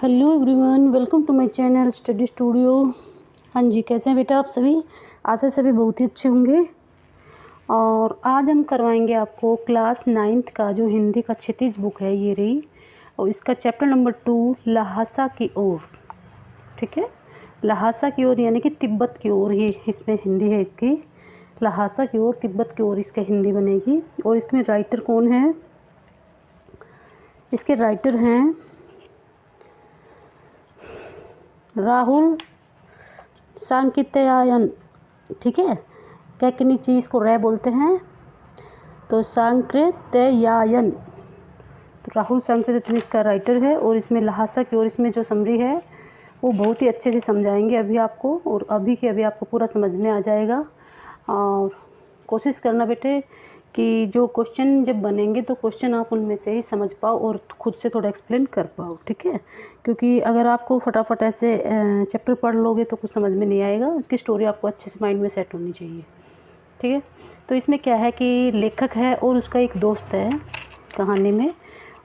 Hello everyone, welcome to my channel study studio. हाँ जी, कैसे हैं बेटा आप सभी? आशा सभी बहुत ही अच्छे होंगे। और आज हम करवाएंगे आपको क्लास 9th का जो हिंदी का क्षितिज बुक है, ये रही, और इसका चैप्टर नंबर 2 लहासा की ओर। ठीक है, लहासा की ओर यानी कि तिब्बत की ओर ही इसमें हिंदी है इसकी। लहासा की ओर, तिब्बत की ओर इसका हिंदी बनेगी। और इसमें राइटर कौन है? इसके राइटर हैं राहुल सांकृत्यायन। ठीक है, कैकनीची इसको रै बोलते हैं, तो सांकृत्यायन। तो राहुल सांकृत्यायन इसका राइटर है। और इसमें लहासा की ओर इसमें जो समरी है वो बहुत ही अच्छे से समझाएंगे अभी आपको, और अभी आपको पूरा समझ में आ जाएगा। और कोशिश करना बेटे कि जो क्वेश्चन जब बनेंगे तो क्वेश्चन आप उनमें से ही समझ पाओ और खुद से थोड़ा एक्सप्लेन कर पाओ। ठीक है, क्योंकि अगर आपको फटाफट ऐसे चैप्टर पढ़ लोगे तो कुछ समझ में नहीं आएगा। उसकी स्टोरी आपको अच्छे से माइंड में सेट होनी चाहिए। ठीक है, तो इसमें क्या है कि लेखक है और उसका एक दोस्त है कहानी में।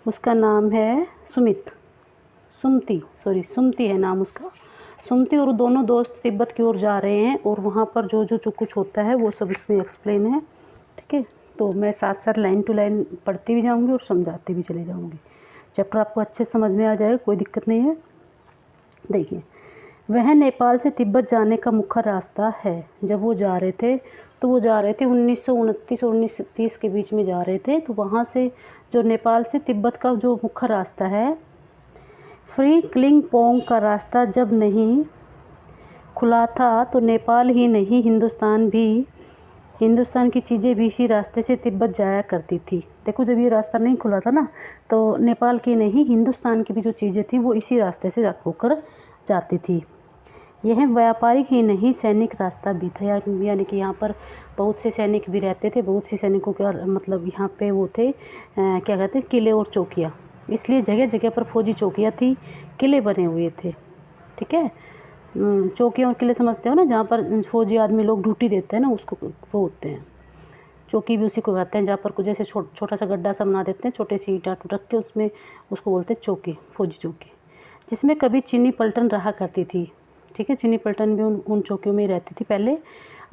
उसका नाम है सुमति है नाम उसका, सुमति। और दोनों दोस्त तिब्बत की ओर जा रहे हैं और वहाँ पर जो कुछ होता है वो सब इसमें एक्सप्लेन है। ठीक है, तो मैं साथ साथ लाइन टू लाइन पढ़ती भी जाऊंगी और समझाती भी चली जाऊंगी। चैप्टर आपको अच्छे समझ में आ जाएगा, कोई दिक्कत नहीं है। देखिए, वह नेपाल से तिब्बत जाने का मुख्य रास्ता है। जब वो जा रहे थे तो वो जा रहे थे 1929 और 1930 के बीच में जा रहे थे। तो वहाँ से जो नेपाल से तिब्बत का जो मुख्य रास्ता है, फ्री क्लिंगपोंग का रास्ता जब नहीं खुला था तो नेपाल ही नहीं हिंदुस्तान की चीज़ें भी इसी रास्ते से तिब्बत जाया करती थी। देखो, जब ये रास्ता नहीं खुला था ना, तो नेपाल की नहीं हिंदुस्तान की भी जो चीज़ें थी वो इसी रास्ते से होकर जाती थी। यह व्यापारिक ही नहीं सैनिक रास्ता भी था, यानी कि यहाँ पर बहुत से सैनिक भी रहते थे। बहुत सी सैनिकों के मतलब यहाँ पे वो थे क्या कहते हैं, किले और चौकियाँ। इसलिए जगह जगह पर फौजी चौकियाँ थी, किले बने हुए थे। ठीक है, चौकियाँ और किले समझते हो ना, जहाँ पर फौजी आदमी लोग ड्यूटी देते हैं ना, उसको वो होते हैं। चौकी भी उसी को कहते हैं, जहाँ पर कुछ जैसे छोटा सा गड्ढा सा बना देते हैं, छोटे सी ईंट रख के उसमें, उसको बोलते हैं चौकी, फौजी चौकी, जिसमें कभी चीनी पलटन रहा करती थी। ठीक है, चीनी पलटन भी उन चौकियों में ही रहती थी पहले।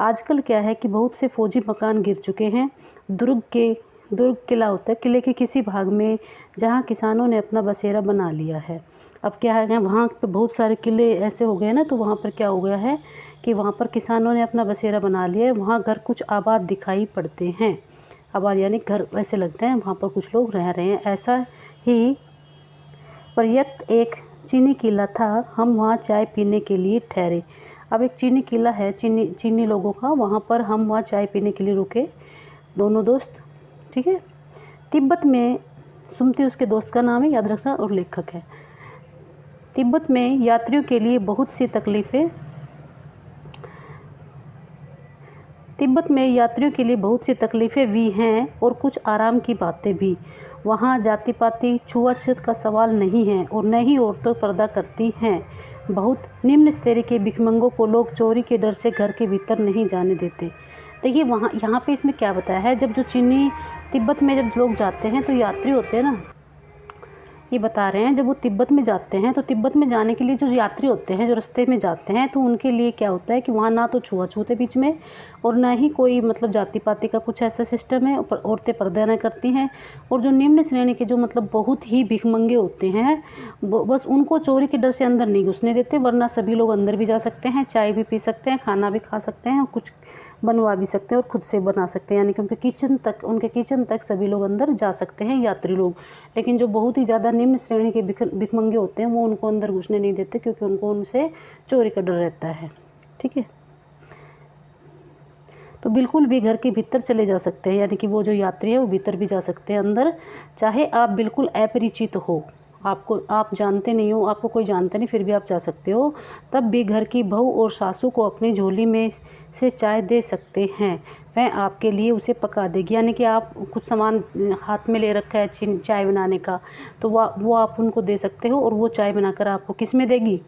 आजकल क्या है कि बहुत से फौजी मकान गिर चुके हैं। दुर्ग किला होता है, किले के किसी भाग में जहाँ किसानों ने अपना बसेरा बना लिया है। अब क्या है, वहाँ पे बहुत सारे किले ऐसे हो गए ना, तो वहाँ पर क्या हो गया है कि वहाँ पर किसानों ने अपना बसेरा बना लिया है। वहाँ घर कुछ आबाद दिखाई पड़ते हैं। आबाद यानी घर ऐसे लगते हैं, वहाँ पर कुछ लोग रह रहे हैं। ऐसा ही पर्यक्त एक चीनी किला था। हम वहाँ चाय पीने के लिए ठहरे। अब एक चीनी किला है चीनी लोगों का, वहाँ पर हम वहाँ चाय पीने के लिए रुके, दोनों दोस्त। ठीक है, तिब्बत में सुमति उसके दोस्त का नाम है, याद रखना, और लेखक है। तिब्बत में यात्रियों के लिए बहुत सी तकलीफ़ें भी हैं और कुछ आराम की बातें भी। वहाँ जाति पाति छुआछूत का सवाल नहीं है और न ही औरतें पर्दा करती हैं। बहुत निम्न स्तर के भिखमंगों को लोग चोरी के डर से घर के भीतर नहीं जाने देते। देखिए, वहाँ यहाँ पे इसमें क्या बताया है, जब जो चीनी तिब्बत में जब लोग जाते हैं तो यात्री होते हैं ना, ये बता रहे हैं, जब वो तिब्बत में जाते हैं तो तिब्बत में जाने के लिए जो यात्री होते हैं, जो रास्ते में जाते हैं, तो उनके लिए क्या होता है कि वहाँ ना तो छुआछूत है बीच में, और ना ही कोई मतलब जाति पाति का कुछ ऐसा सिस्टम है। औरतें पर्दा न करती हैं। और जो निम्न श्रेणी के जो मतलब बहुत ही भिखमंगे होते हैं, बस उनको चोरी के डर से अंदर नहीं घुसने देते, वरना सभी लोग अंदर भी जा सकते हैं, चाय भी पी सकते हैं, खाना भी खा सकते हैं, और कुछ बनवा भी सकते हैं और खुद से बना सकते हैं। यानी कि उनके किचन तक सभी लोग अंदर जा सकते हैं, यात्री लोग। लेकिन जो बहुत ही ज़्यादा निम्न श्रेणी के भिखमंगे होते हैं, वो उनको अंदर घुसने नहीं देते, क्योंकि उनको उनसे चोरी का डर रहता है। ठीक है, तो बिल्कुल भी घर के भीतर चले जा सकते हैं, यानी कि वो जो यात्री है वो भीतर भी जा सकते हैं अंदर, चाहे आप बिल्कुल अपरिचित हो, आप जानते नहीं हो, आपको कोई जानता नहीं, फिर भी आप जा सकते हो। तब भी घर की बहू और सासू को अपनी झोली में से चाय दे सकते हैं, वह आपके लिए उसे पका देगी। यानी कि आप कुछ सामान हाथ में ले रखा है चाय बनाने का, तो वो आप उनको दे सकते हो, और वो चाय बनाकर आपको किस में देगी,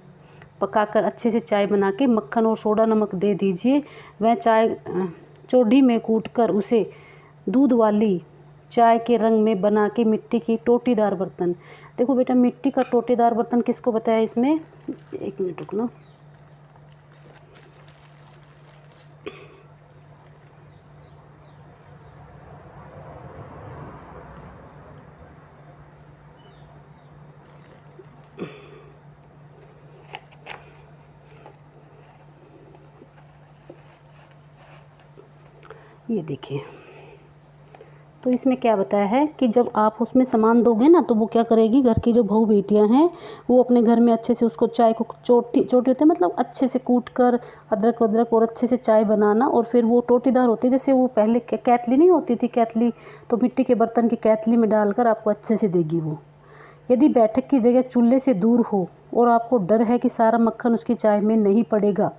पकाकर अच्छे से चाय बना के मक्खन और सोडा नमक दे दीजिए। वह चाय चोडी में कूटकर उसे दूध वाली चाय के रंग में बना के मिट्टी की टोटीदार बर्तन। देखो बेटा, मिट्टी का टोटीदार बर्तन किसको बताया इसमें, एक मिनट रुकना। ये देखिए, तो इसमें क्या बताया है कि जब आप उसमें सामान दोगे ना, तो वो क्या करेगी, घर की जो बहू बेटियां हैं वो अपने घर में अच्छे से उसको चाय को छोटी छोटी होती है, मतलब अच्छे से कूट कर अदरक वदरक और अच्छे से चाय बनाना, और फिर वो टोटीदार होती है, जैसे वो पहले कैतली नहीं होती थी, कैतली, तो मिट्टी के बर्तन की कैतली में डालकर आपको अच्छे से देगी वो। यदि बैठक की जगह चूल्हे से दूर हो और आपको डर है कि सारा मक्खन उसकी चाय में नहीं पड़ेगा,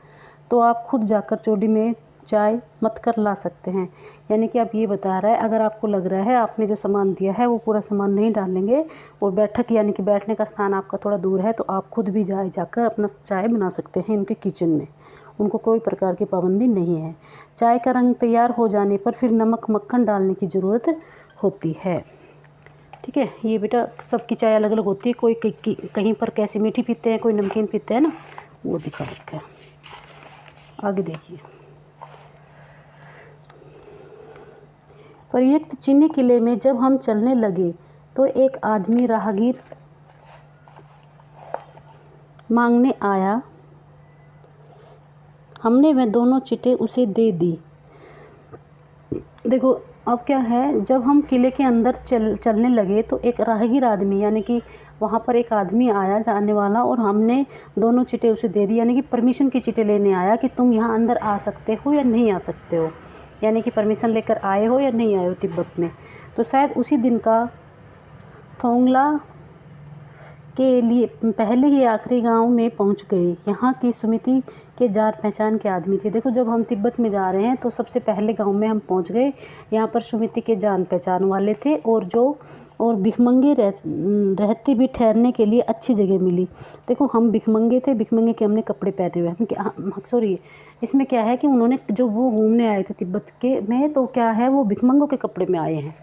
तो आप खुद जाकर चोटी में चाय मत कर ला सकते हैं। यानी कि आप ये बता रहा है, अगर आपको लग रहा है आपने जो सामान दिया है वो पूरा सामान नहीं डालेंगे और बैठक यानी कि बैठने का स्थान आपका थोड़ा दूर है, तो आप खुद भी जाकर अपना चाय बना सकते हैं उनके किचन में। उनको कोई प्रकार की पाबंदी नहीं है। चाय का रंग तैयार हो जाने पर फिर नमक मक्खन डालने की ज़रूरत होती है। ठीक है, ये बेटा सबकी चाय अलग अलग होती है, कोई कहीं पर कैसी मीठी पीते हैं, कोई नमकीन पीते हैं ना, वो दिखा रखा है। आगे देखिए, प्रयुक्त चीनी किले में जब हम चलने लगे तो एक आदमी राहगीर मांगने आया। हमने वह दोनों चिटें उसे दे दी। देखो अब क्या है, जब हम किले के अंदर चलने लगे तो एक राहगीर आदमी यानी कि वहाँ पर एक आदमी आया जाने वाला, और हमने दोनों चिटें उसे दे दी, यानी कि परमिशन की चिटें लेने आया कि तुम यहाँ अंदर आ सकते हो या नहीं आ सकते हो, यानी कि परमिशन लेकर आए हो या नहीं आए हो तिब्बत में। तो शायद उसी दिन का थोंगला के लिए पहले ही आखिरी गांव में पहुंच गए। यहाँ की समिति के जान पहचान के आदमी थे। देखो जब हम तिब्बत में जा रहे हैं तो सबसे पहले गांव में हम पहुंच गए। यहाँ पर समिति के जान पहचान वाले थे, और भिखमंगे रहते भी ठहरने के लिए अच्छी जगह मिली। देखो हम भिखमंगे थे, भिखमंगे के हमने कपड़े पहने हुए हैं। सॉरी, इसमें क्या है कि उन्होंने जो वो घूमने आए थे तिब्बत के में, तो क्या है वो भिखमंगों के कपड़े में आए हैं,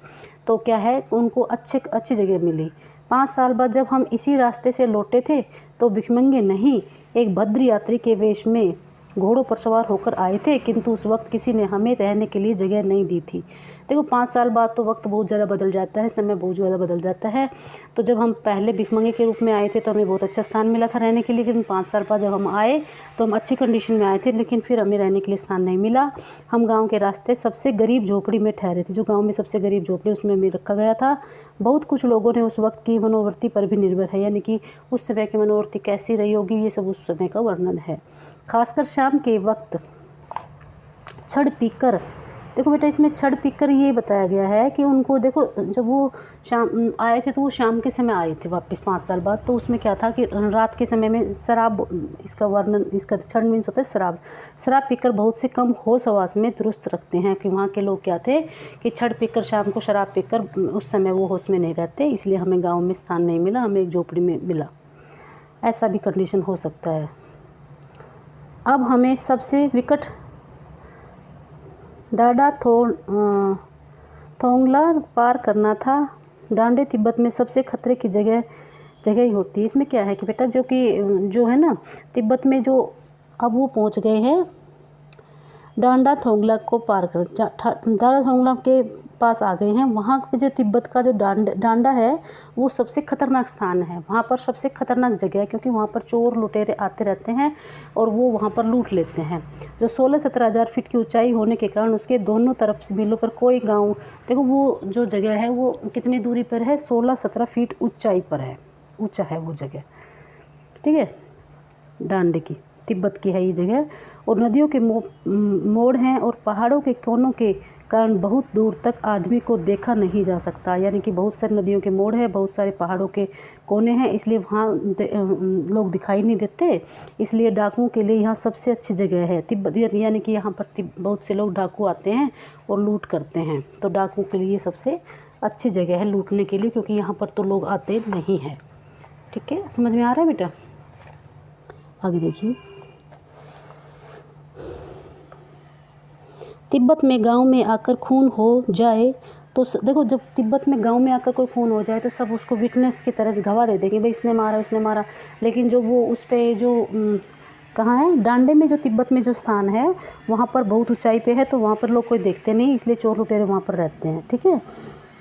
तो क्या है उनको अच्छी जगह मिली। 5 साल बाद जब हम इसी रास्ते से लौटे थे तो भिखमंगे नहीं, एक भद्र यात्री के वेश में घोड़ों पर सवार होकर आए थे, किंतु उस वक्त किसी ने हमें रहने के लिए जगह नहीं दी थी। देखो 5 साल बाद तो वक्त बहुत ज़्यादा बदल जाता है, समय बहुत ज़्यादा बदल जाता है। तो जब हम पहले भिखमंगे के रूप में आए थे तो हमें बहुत अच्छा स्थान मिला था रहने के लिए, लेकिन 5 साल बाद जब हम आए तो हम अच्छी कंडीशन में आए थे, लेकिन फिर हमें रहने के लिए स्थान नहीं मिला। हम गाँव के रास्ते सबसे गरीब झोपड़ी में ठहरे थे। जो गाँव में सबसे गरीब झोपड़ी उसमें हमें रखा गया था। बहुत कुछ लोगों ने उस वक्त की मनोवृत्ति पर भी निर्भर है, यानी कि उस समय की मनोवृत्ति कैसी रही होगी, ये सब उस समय का वर्णन है। खासकर शाम के वक्त छड़ पीकर, देखो बेटा इसमें छड़ पीकर ये बताया गया है कि उनको, देखो जब वो शाम आए थे तो वो शाम के समय आए थे वापस 5 साल बाद, तो उसमें क्या था कि रात के समय में शराब, इसका वर्णन, इसका छड़ मीन्स होता है शराब पीकर बहुत से कम होश हवास में दुरुस्त रखते हैं। कि वहाँ के लोग क्या थे कि छड़ पीकर शाम को शराब पीकर उस समय वो होश में नहीं रहते, इसलिए हमें गाँव में स्थान नहीं मिला, हमें एक झोपड़ी में मिला। ऐसा भी कंडीशन हो सकता है। अब हमें सबसे विकट डाडा थोंगला पार करना था। डांडे तिब्बत में सबसे खतरे की जगह ही होती है। इसमें क्या है कि बेटा जो है ना तिब्बत में, जो अब वो पहुंच गए हैं डांडा थोंगला को पार कर, डांडा थोंगला के पास आ गए हैं। वहाँ पे जो तिब्बत का जो डांडा है वो सबसे खतरनाक स्थान है, वहाँ पर सबसे खतरनाक जगह है, क्योंकि वहाँ पर चोर लुटेरे आते रहते हैं और वो वहाँ पर लूट लेते हैं। जो 16-17 हज़ार फीट की ऊंचाई होने के कारण उसके दोनों तरफ से बिलों पर कोई गांव, देखो वो जो जगह है वो कितनी दूरी पर है, 16-17 फीट ऊंचाई पर है, ऊंचा है वो जगह, ठीक है, डांडे की, तिब्बत की है ये जगह। और नदियों के मोड़ हैं और पहाड़ों के कोनों के कारण बहुत दूर तक आदमी को देखा नहीं जा सकता। यानी कि बहुत सारी नदियों के मोड़ हैं, बहुत सारे पहाड़ों के कोने हैं, इसलिए वहाँ लोग दिखाई नहीं देते, इसलिए डाकुओं के लिए यहाँ सबसे अच्छी जगह है तिब्बत। यानी कि यहाँ पर बहुत से लोग डाकू आते हैं और लूट करते हैं, तो डाकुओं के लिए सबसे अच्छी जगह है लूटने के लिए, क्योंकि यहाँ पर तो लोग आते नहीं हैं। ठीक है, समझ में आ रहा है बेटा? आगे देखिए, तिब्बत में गांव में आकर खून हो जाए तो देखो जब तिब्बत में गांव में आकर कोई खून हो जाए तो सब उसको विटनेस की तरह से गवाह दे देंगे, भाई इसने मारा उसने मारा। लेकिन जो वो उस पे जो कहाँ है डांडे में, जो तिब्बत में जो स्थान है वहाँ पर बहुत ऊंचाई पे है, तो वहाँ पर लोग कोई देखते नहीं, इसलिए चोर लुटेरे वहाँ पर रहते हैं। ठीक है,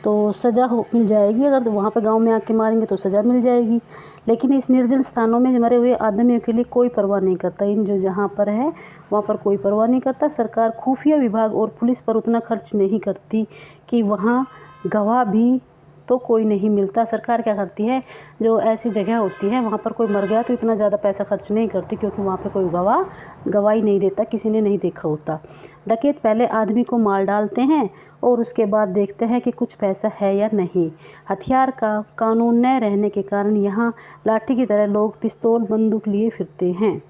तो सज़ा मिल जाएगी। अगर वहाँ पे गांव में आके मारेंगे तो सज़ा मिल जाएगी। लेकिन इस निर्जन स्थानों में मरे हुए आदमियों के लिए कोई परवाह नहीं करता। इन जो जहाँ पर है वहाँ पर कोई परवाह नहीं करता। सरकार खुफिया विभाग और पुलिस पर उतना खर्च नहीं करती कि वहाँ गवाह भी तो कोई नहीं मिलता। सरकार क्या करती है, जो ऐसी जगह होती है वहाँ पर कोई मर गया तो इतना ज़्यादा पैसा खर्च नहीं करती, क्योंकि वहाँ पे कोई गवाही नहीं देता, किसी ने नहीं देखा होता। डकैत पहले आदमी को मार डालते हैं और उसके बाद देखते हैं कि कुछ पैसा है या नहीं। हथियार का कानून न रहने के कारण यहाँ लाठी की तरह लोग पिस्तौल बंदूक लिए फिरते हैं।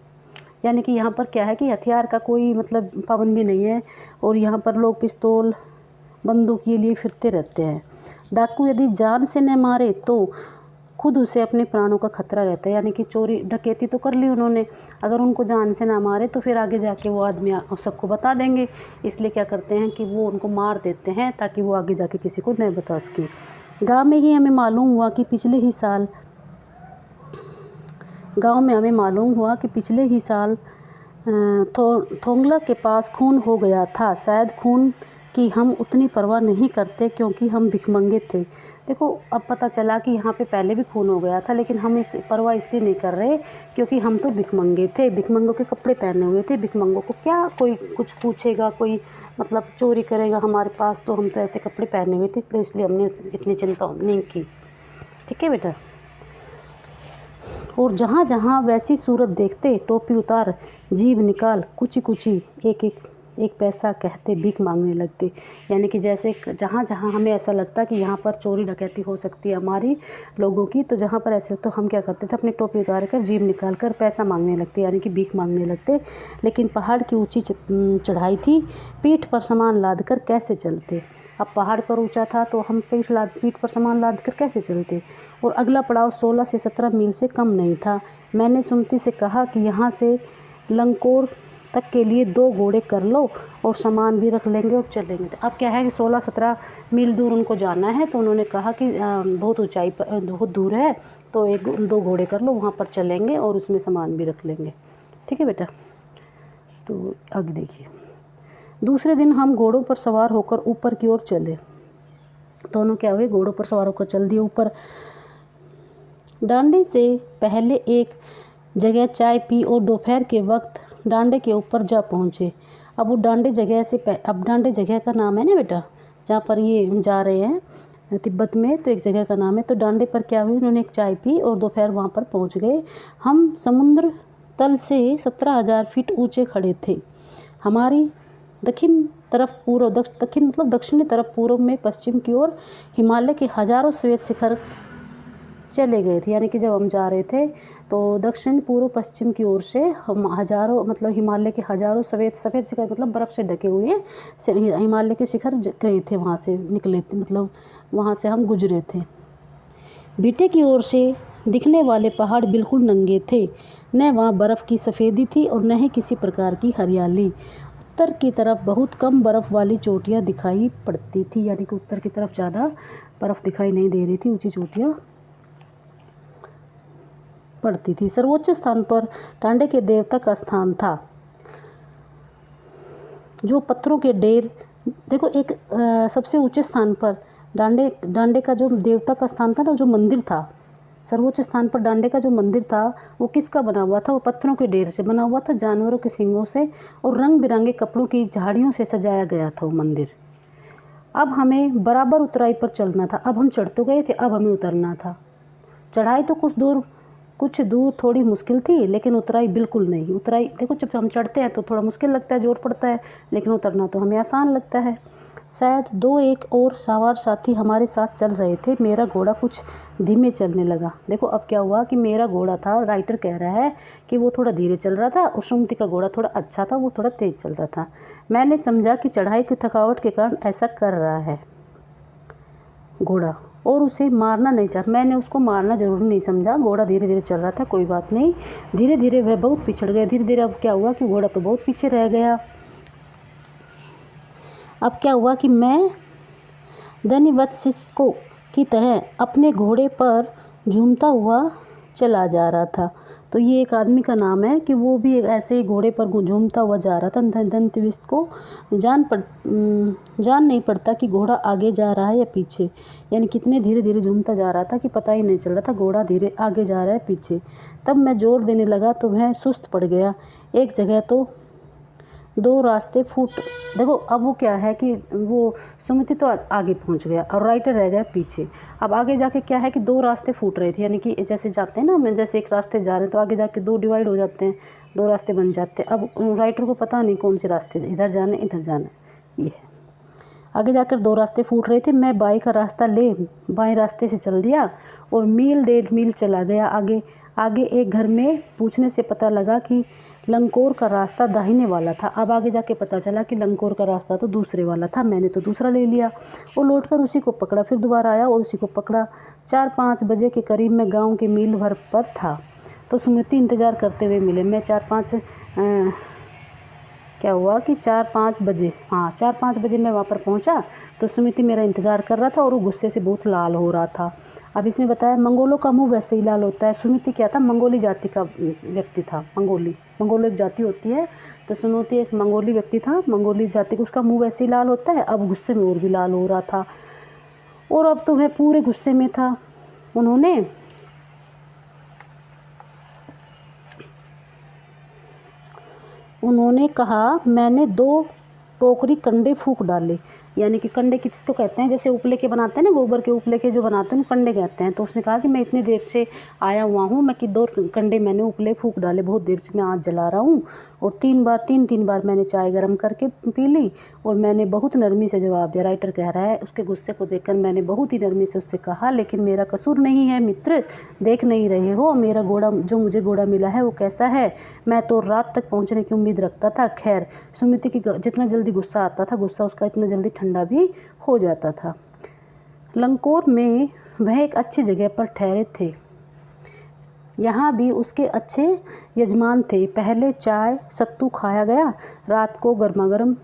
यानी कि यहाँ पर क्या है कि हथियार का कोई मतलब पाबंदी नहीं है और यहाँ पर लोग पिस्तौल बंदूक ये लिए फिरते रहते हैं। डाकू यदि जान से न मारे तो खुद उसे अपने प्राणों का खतरा रहता है। यानी कि चोरी डकैती तो कर ली उन्होंने, अगर उनको जान से ना मारे तो फिर आगे जाके वो आदमी सबको बता देंगे, इसलिए क्या करते हैं कि वो उनको मार देते हैं ताकि वो आगे जाके किसी को नहीं बता सके। गाँव में हमें मालूम हुआ कि पिछले ही साल थोंगला के पास खून हो गया था। शायद खून कि हम उतनी परवाह नहीं करते क्योंकि हम भिखमंगे थे। देखो अब पता चला कि यहाँ पे पहले भी खून हो गया था, लेकिन हम इस परवाह इसलिए नहीं कर रहे क्योंकि हम तो भिखमंगे थे, भिखमंगों के कपड़े पहने हुए थे। भिखमंगों को क्या कोई कुछ पूछेगा, कोई मतलब चोरी करेगा हमारे पास, तो हम तो ऐसे कपड़े पहने हुए थे, तो इसलिए हमने इतनी चिंता नहीं की। ठीक है बेटा। और जहाँ जहाँ वैसी सूरत देखते टोपी उतार जीभ निकाल कुची कुची एक पैसा कहते भीख मांगने लगते। यानी कि जैसे जहाँ जहाँ हमें ऐसा लगता कि यहाँ पर चोरी डकैती हो सकती है हमारी लोगों की, तो जहाँ पर ऐसे तो हम क्या करते थे, अपनी टोपी उतार कर जीभ निकाल कर पैसा मांगने लगते, यानी कि भीख मांगने लगते। लेकिन पहाड़ की ऊंची चढ़ाई थी, पीठ पर सामान लाद कर कैसे चलते। अब पहाड़ पर ऊंचा था तो हम पीठ पर सामान लाद कर कैसे चलते। और अगला पड़ाव 16 से 17 मील से कम नहीं था। मैंने सुमति से कहा कि यहाँ से लंकोर तक के लिए 2 घोड़े कर लो और सामान भी रख लेंगे और चलेंगे। अब क्या है कि 16-17 मील दूर उनको जाना है, तो उन्होंने कहा कि बहुत ऊंचाई पर बहुत दूर है, तो 1-2 घोड़े कर लो, वहाँ पर चलेंगे और उसमें सामान भी रख लेंगे। ठीक है बेटा। तो आगे देखिए। दूसरे दिन हम घोड़ों पर सवार होकर ऊपर की ओर चले। दोनों क्या हुए, घोड़ों पर सवार होकर चल दिए ऊपर। डांडे से पहले एक जगह चाय पी और दोपहर के वक्त डांडे के ऊपर जा पहुँचे। अब वो डांडे जगह का नाम है ना बेटा, जहाँ पर ये जा रहे हैं तिब्बत में, तो एक जगह का नाम है। तो डांडे पर क्या हुई, उन्होंने एक चाय पी और दोपहर वहाँ पर पहुँच गए। हम समुद्र तल से 17,000 फीट ऊँचे खड़े थे। हमारी दक्षिणी तरफ पूर्व में पश्चिम की ओर हिमालय के हजारों श्वेत शिखर चले गए थे। यानी कि जब हम जा रहे थे तो दक्षिण पूर्व पश्चिम की ओर से हम हजारों मतलब हिमालय के हजारों सफ़ेद शिखर मतलब बर्फ़ से ढके हुए हिमालय के शिखर गए थे, वहाँ से निकले थे, मतलब वहाँ से हम गुजरे थे। बीटे की ओर से दिखने वाले पहाड़ बिल्कुल नंगे थे, न वहाँ बर्फ़ की सफ़ेदी थी और न ही किसी प्रकार की हरियाली। उत्तर की तरफ बहुत कम बर्फ़ वाली चोटियाँ दिखाई पड़ती थी। यानी कि उत्तर की तरफ ज़्यादा बर्फ़ दिखाई नहीं दे रही थी, ऊंची चोटियाँ पड़ती थी। सर्वोच्च स्थान पर डांडे के देवता का स्थान था, जो पत्थरों के ढेर। देखो एक सबसे ऊंचे स्थान पर डांडे का जो देवता का स्थान था ना, जो मंदिर था, सर्वोच्च स्थान पर डांडे का जो मंदिर था वो किसका बना हुआ था, वो पत्थरों के ढेर से बना हुआ था, जानवरों के सींगों से और रंग बिरंगे कपड़ों की झाड़ियों से सजाया गया था वो मंदिर। अब हमें बराबर ऊंचाई पर चलना था। अब हम चढ़ तो गए थे, अब हमें उतरना था। चढ़ाई तो कुछ दूर थोड़ी मुश्किल थी, लेकिन उतराई बिल्कुल नहीं। उतराई देखो, जब हम चढ़ते हैं तो थोड़ा मुश्किल लगता है, जोर पड़ता है, लेकिन उतरना तो हमें आसान लगता है। शायद 2-1 और सवार साथी हमारे साथ चल रहे थे। मेरा घोड़ा कुछ धीमे चलने लगा। देखो अब क्या हुआ कि मेरा घोड़ा था, राइटर कह रहा है कि वो थोड़ा धीरे चल रहा था और सुमति का घोड़ा थोड़ा अच्छा था, वो थोड़ा तेज़ चल रहा था। मैंने समझा कि चढ़ाई की थकावट के कारण ऐसा कर रहा है घोड़ा और उसे मारना नहीं चाहा। मैंने उसको मारना ज़रूरी नहीं समझा। घोड़ा धीरे धीरे चल रहा था, कोई बात नहीं। धीरे धीरे वह बहुत पिछड़ गया। धीरे धीरे अब क्या हुआ कि घोड़ा तो बहुत पीछे रह गया। अब क्या हुआ कि मैं धनी वत्स को की तरह अपने घोड़े पर झूमता हुआ चला जा रहा था। तो ये एक आदमी का नाम है कि वो भी ऐसे ही घोड़े पर झूमता हुआ जा रहा था। दंतविस्त को जान नहीं पड़ता कि घोड़ा आगे जा रहा है या पीछे, यानी कितने धीरे धीरे झूमता जा रहा था कि पता ही नहीं चल रहा था घोड़ा धीरे आगे जा रहा है पीछे। तब मैं जोर देने लगा तो वह सुस्त पड़ गया। एक जगह तो दो रास्ते फूट। देखो अब वो क्या है कि वो सुमिति तो आगे पहुंच गया और राइटर रह गया पीछे। अब आगे जाके क्या है कि दो रास्ते फूट रहे थे, यानी कि जैसे जाते हैं ना, मैं जैसे एक रास्ते जा रहे हैं तो आगे जाके दो डिवाइड हो जाते हैं, दो रास्ते बन जाते हैं। अब राइटर को पता नहीं कौन से रास्ते इधर जाना इधर जाना, ये है। आगे जाकर दो रास्ते फूट रहे थे। मैं बाएं का रास्ता ले बाएं रास्ते से चल दिया और मील 1.5 मील चला गया आगे एक घर में पूछने से पता लगा कि लंकोर का रास्ता दाहिने वाला था। अब आगे जाके पता चला कि लंकोर का रास्ता तो दूसरे वाला था। मैंने तो दूसरा ले लिया और लौटकर उसी को पकड़ा। फिर दोबारा आया और उसी को पकड़ा। 4-5 बजे के करीब मैं गांव के मील भर पर था तो सुमिति इंतज़ार करते हुए मिले। मैं 4-5 क्या हुआ कि 4-5 बजे, हाँ 4-5 बजे मैं वहाँ पर पहुँचा तो सुमिति मेरा इंतज़ार कर रहा था और वो गुस्से से बहुत लाल हो रहा था। अब इसमें बताया मंगोलों का मुंह वैसे ही लाल होता है। सुमिति क्या था, मंगोली जाति का व्यक्ति था। मंगोली एक जाति होती है, तो सुमिति एक मंगोली व्यक्ति था, मंगोली जाति का, उसका मुंह वैसे ही लाल होता है। अब गुस्से में और भी लाल हो रहा था और अब तो वह पूरे गुस्से में था। उन्होंने कहा मैंने 2 टोकरी कंडे फूंक डाले, यानी कि कंडे किसको कहते हैं, जैसे उपले के बनाते हैं ना, गोबर के उपले के जो बनाते हैं कंडे कहते हैं। तो उसने कहा कि मैं इतनी देर से आया हुआ हूँ, मैं कि 2 कंडे मैंने उपले फूंक डाले, बहुत देर से मैं आँच जला रहा हूँ। और 3 बार मैंने चाय गर्म करके पी ली और मैंने बहुत नरमी से जवाब दिया। राइटर कह रहा है उसके गुस्से को देखकर मैंने बहुत ही नरमी से उससे कहा, लेकिन मेरा कसूर नहीं है मित्र, देख नहीं रहे हो मेरा घोड़ा, जो मुझे घोड़ा मिला है वो कैसा है, मैं तो रात तक पहुँचने की उम्मीद रखता था। खैर सुमिति की जितना जल्दी गुस्सा आता था, गुस्सा उसका इतना जल्दी ठंडा भी हो जाता था। लंकोर में वह एक अच्छी जगह पर ठहरे थे। यहाँ भी उसके अच्छे यजमान थे। पहले चाय सत्तू खाया गया, रात को गर्मागर्म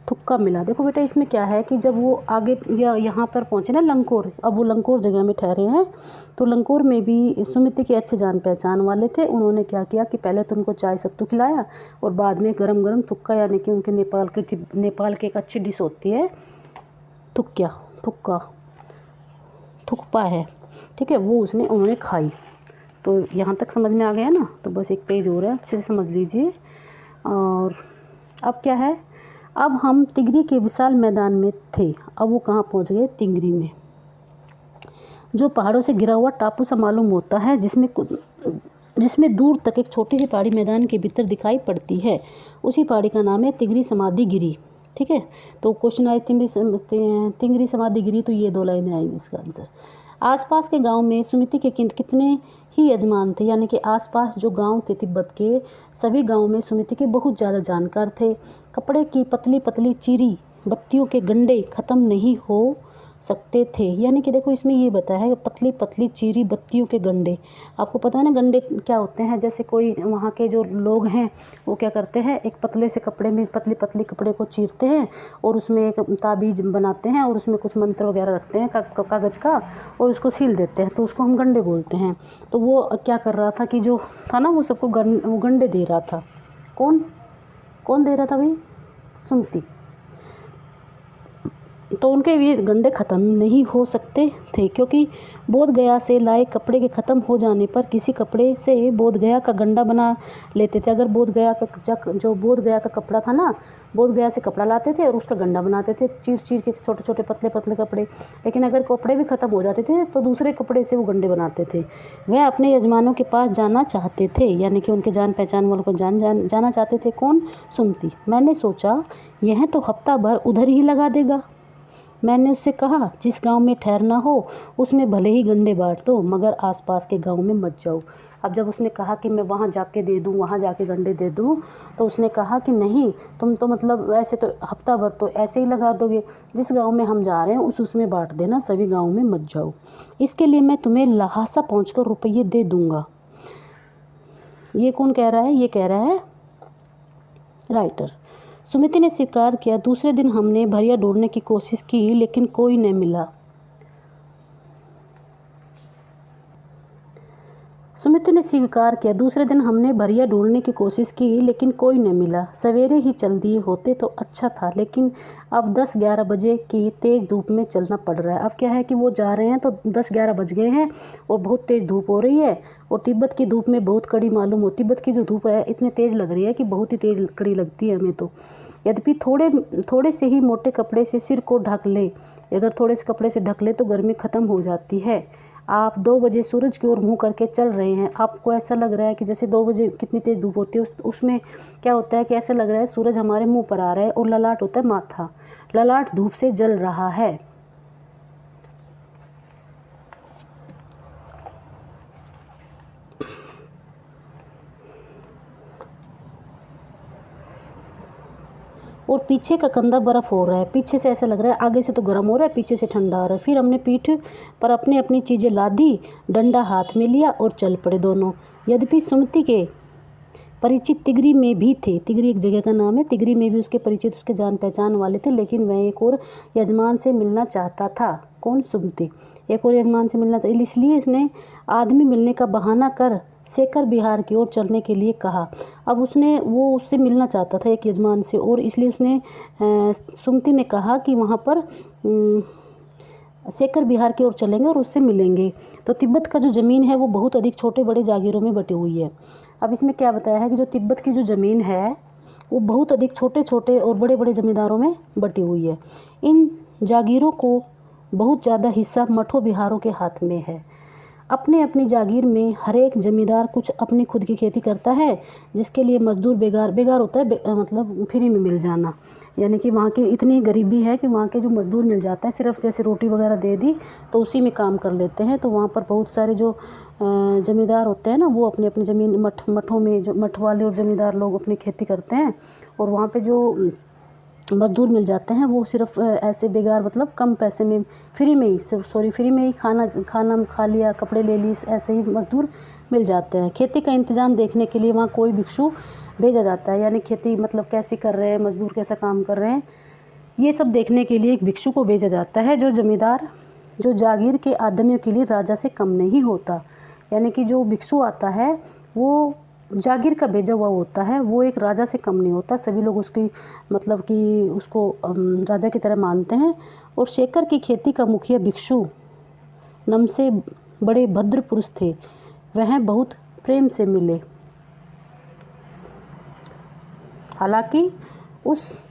थुक्का मिला। देखो बेटा इसमें क्या है कि जब वो आगे यहाँ पर पहुँचे ना लंकोर, अब वो लंकोर जगह में ठहरे हैं, तो लंकोर में भी सुमिति के अच्छे जान पहचान वाले थे। उन्होंने क्या किया कि पहले तो उनको चाय सत्तू खिलाया और बाद में गरम गरम थुक्का, यानी कि उनके नेपाल की एक अच्छी डिश होती है थुक्पा है, ठीक है, वो उन्होंने खाई। तो यहाँ तक समझ में आ गया ना, तो बस एक पेज और है, अच्छे से समझ लीजिए। और अब क्या है, अब हम तिगरी के विशाल मैदान में थे। अब वो कहाँ पहुँच गए, तिगरी में, जो पहाड़ों से घिरा हुआ टापू सा मालूम होता है, जिसमें दूर तक एक छोटी सी पहाड़ी मैदान के भीतर दिखाई पड़ती है। उसी पहाड़ी का नाम है तिगरी समाधि गिरी, ठीक है। तो क्वेश्चन आए तिगरी समाधि गिरी, तो ये 2 लाइनें आएंगी इसका आंसर। आसपास के गांव में सुमिति के कितने ही यजमान थे, यानी कि आसपास जो गांव थे तिब्बत के, सभी गांव में सुमिति के बहुत ज़्यादा जानकार थे। कपड़े की पतली पतली चीरी बत्तियों के गंडे ख़त्म नहीं हो सकते थे, यानी कि देखो इसमें ये बताया है पतली पतली चीरी बत्तियों के गंडे। आपको पता है ना गंडे क्या होते हैं, जैसे कोई वहाँ के जो लोग हैं वो क्या करते हैं, एक पतले से कपड़े में पतली पतली कपड़े को चीरते हैं और उसमें एक ताबीज़ बनाते हैं और उसमें कुछ मंत्र वगैरह रखते हैं कागज़ का और उसको सील देते हैं, तो उसको हम गंडे बोलते हैं। तो वो क्या कर रहा था कि जो था ना वो सबको वो गंडे दे रहा था। कौन दे रहा था भाई, सुमिति। तो उनके ये गंडे ख़त्म नहीं हो सकते थे, क्योंकि बोध गया से लाए कपड़े के ख़त्म हो जाने पर किसी कपड़े से बोध गया का गंडा बना लेते थे। अगर बोध गया का कपड़ा था ना, बोध गया से कपड़ा लाते थे और उसका गंडा बनाते थे, चीर के छोटे छोटे पतले पतले कपड़े। लेकिन अगर कपड़े भी ख़त्म हो जाते थे तो दूसरे कपड़े से वो गंडे बनाते थे। वह अपने यजमानों के पास जाना चाहते थे, यानी कि उनके जान पहचान वालों को जाना चाहते थे। कौन, सुमिति। मैंने सोचा यह तो हफ्ता भर उधर ही लगा देगा। मैंने उससे कहा जिस गांव में ठहरना हो उसमें भले ही गंडे बांट दो, मगर आसपास के गांव में मत जाओ। अब जब उसने कहा कि मैं वहाँ जाके दे दूँ, वहाँ जाके गंडे दे दूँ, तो उसने कहा कि नहीं, तुम तो मतलब ऐसे तो हफ्ता भर तो ऐसे ही लगा दोगे, जिस गांव में हम जा रहे हैं उसमें बांट देना, सभी गाँव में मत जाओ। इसके लिए मैं तुम्हें लहासा पहुँच रुपये दे दूँगा। ये कौन कह रहा है, ये कह रहा है राइटर। सुमिति ने स्वीकार किया। दूसरे दिन हमने भैया ढूंढने की कोशिश की लेकिन कोई न मिला। सुमिति ने स्वीकार किया। दूसरे दिन हमने भैया ढूंढने की कोशिश की लेकिन कोई न मिला। सवेरे ही चल दिए होते तो अच्छा था, लेकिन अब 10-11 बजे की तेज़ धूप में चलना पड़ रहा है। अब क्या है कि वो जा रहे हैं तो 10-11 बज गए हैं और बहुत तेज़ धूप हो रही है, और तिब्बत की धूप में बहुत कड़ी मालूम हो। तिब्बत की जो धूप है इतनी तेज़ लग रही है कि बहुत ही तेज़ कड़ी लगती है हमें तो। यद्यपि थोड़े से ही मोटे कपड़े से सिर को ढक ले, अगर थोड़े से कपड़े से ढक ले तो गर्मी ख़त्म हो जाती है। आप 2 बजे सूरज की ओर मुँह करके चल रहे हैं। आपको ऐसा लग रहा है कि जैसे 2 बजे कितनी तेज़ धूप होती है, उसमें क्या होता है कि ऐसा लग रहा है सूरज हमारे मुंह पर आ रहा है, और ललाट होता है माथा, ललाट धूप से जल रहा है। और पीछे का कंधा बर्फ़ हो रहा है। पीछे से ऐसा लग रहा है, आगे से तो गर्म हो रहा है, पीछे से ठंडा हो रहा है। फिर हमने पीठ पर अपनी अपनी चीज़ें लादी, डंडा हाथ में लिया और चल पड़े दोनों। यद्यपि सुमति के परिचित तिगरी में भी थे, तिगरी एक जगह का नाम है, तिगरी में भी उसके परिचित, उसके जान पहचान वाले थे, लेकिन वह एक और यजमान से मिलना चाहता था। कौन? सुमति एक और यजमान से मिलना चाहिए, इसलिए उसने आदमी मिलने का बहाना कर शेखर बिहार की ओर चलने के लिए कहा। अब वो उससे मिलना चाहता था एक यजमान से, और इसलिए उसने सुमति ने कहा कि वहाँ पर शेखर बिहार की ओर चलेंगे और उससे मिलेंगे। तो तिब्बत का जो ज़मीन है वो बहुत अधिक छोटे बड़े जागीरों में बटी हुई है। अब इसमें क्या बताया है कि जो तिब्बत की जो ज़मीन है वो बहुत अधिक छोटे छोटे और बड़े बड़े ज़मींदारों में बटी हुई है। इन जागीरों को बहुत ज़्यादा हिस्सा मठों बिहारों के हाथ में है। अपने अपनी जागीर में हर एक ज़मींदार कुछ अपनी खुद की खेती करता है, जिसके लिए मज़दूर बेगार होता है, मतलब फ्री में मिल जाना। यानी कि वहाँ की इतनी गरीबी है कि वहाँ के जो मज़दूर मिल जाते हैं, सिर्फ जैसे रोटी वगैरह दे दी तो उसी में काम कर लेते हैं। तो वहाँ पर बहुत सारे जो ज़मींदार होते हैं ना, वो अपनी अपनी ज़मीन मठों में, जो मठ वाले और ज़मींदार लोग अपनी खेती करते हैं, और वहाँ पे जो मज़दूर मिल जाते हैं वो सिर्फ ऐसे बेगार, मतलब कम पैसे में, फ्री में ही खाना खा लिया, कपड़े ले ली, ऐसे ही मज़दूर मिल जाते हैं। खेती का इंतज़ाम देखने के लिए वहाँ कोई भिक्षु भेजा जाता है, यानी खेती मतलब कैसे कर रहे हैं मज़दूर, कैसा काम कर रहे हैं, ये सब देखने के लिए एक भिक्षु को भेजा जाता है। जो जागीर के आदमियों के लिए राजा से कम नहीं होता। यानी कि जो भिक्षु आता है वो जागीर का भेजा हुआ होता है, वो एक राजा से कम नहीं होता। सभी लोग उसकी मतलब कि उसको राजा की तरह मानते हैं। और शेखर की खेती का मुखिया भिक्षु नमसे बड़े भद्र पुरुष थे, वह बहुत प्रेम से मिले। हालांकि उस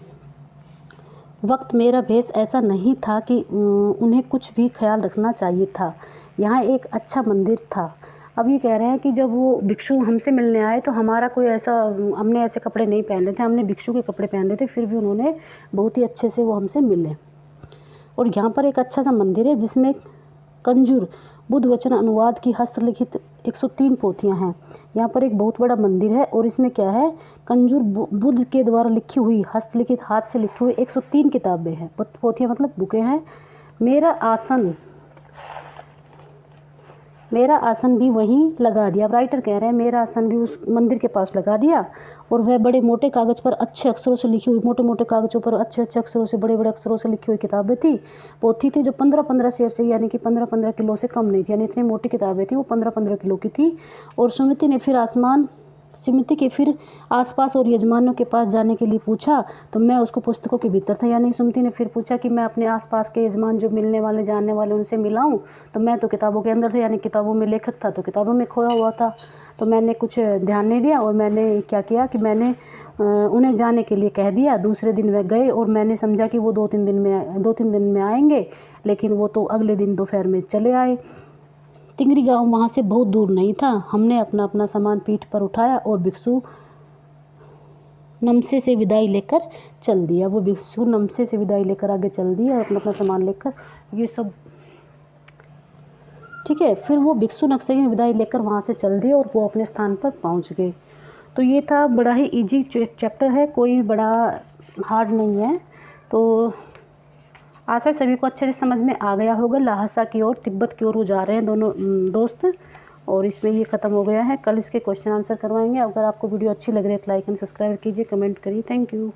वक्त मेरा भेष ऐसा नहीं था कि उन्हें कुछ भी ख्याल रखना चाहिए था। यहाँ एक अच्छा मंदिर था। अब ये कह रहे हैं कि जब वो भिक्षु हमसे मिलने आए तो हमने ऐसे कपड़े नहीं पहने थे, हमने भिक्षु के कपड़े पहने थे, फिर भी उन्होंने बहुत ही अच्छे से वो हमसे मिले। और यहाँ पर एक अच्छा सा मंदिर है जिसमें कंजूर बुद्ध वचन अनुवाद की हस्तलिखित 103 पोथियाँ हैं। यहाँ पर एक बहुत बड़ा मंदिर है, और इसमें क्या है, कंजूर बुद्ध के द्वारा लिखी हुई, हस्तलिखित, हाथ से लिखी हुई 103 किताबें हैं, पोथियाँ मतलब बुकें हैं। मेरा आसन भी वहीं लगा दिया। अब राइटर कह रहे हैं मेरा आसन भी उस मंदिर के पास लगा दिया, और वह बड़े मोटे कागज़ पर अच्छे अक्षरों से लिखी हुई, मोटे मोटे कागज़ों पर अच्छे अच्छे अक्षरों से, बड़े बड़े अक्षरों से लिखी हुई किताबें थी, पोथी थी, जो 15-15 शेर से, यानी कि 15-15 किलो से कम नहीं थी। यानी इतनी मोटी किताबें थी, वो 15-15 किलो की थी। और सुमिति के फिर आसपास और यजमानों के पास जाने के लिए पूछा, तो मैं उसको पुस्तकों के भीतर था। यानी सुमिति ने फिर पूछा कि मैं अपने आसपास के यजमान जो मिलने वाले, जानने वाले, उनसे मिलाऊं, तो मैं तो किताबों के अंदर था, यानी किताबों में लेखक था तो किताबों में खोया हुआ था। तो मैंने कुछ ध्यान नहीं दिया, और मैंने क्या किया कि मैंने उन्हें जाने के लिए कह दिया। दूसरे दिन वह गए, और मैंने समझा कि वो 2-3 दिन में आएंगे, लेकिन वो तो अगले दिन दोपहर में चले आए। तिंगरी गांव वहाँ से बहुत दूर नहीं था। हमने अपना अपना सामान पीठ पर उठाया और भिक्षु नमसे से विदाई लेकर चल दिया। वो भिक्षु नमसे से विदाई लेकर आगे चल दिया और अपना अपना सामान लेकर, ये सब ठीक है। फिर वो भिक्षु नक्शे में विदाई लेकर वहाँ से चल दिए और वो अपने स्थान पर पहुँच गए। तो ये था, बड़ा ही इजी चैप्टर है, कोई बड़ा हार्ड नहीं है। तो आशा सभी को अच्छे से समझ में आ गया होगा। ल्हासा की ओर, तिब्बत की ओर वो जा रहे हैं दोनों दोस्त, और इसमें ये ख़त्म हो गया है। कल इसके क्वेश्चन आंसर करवाएंगे। अगर आपको वीडियो अच्छी लग रही है तो लाइक एंड सब्सक्राइब कीजिए, कमेंट करिए। Thank you.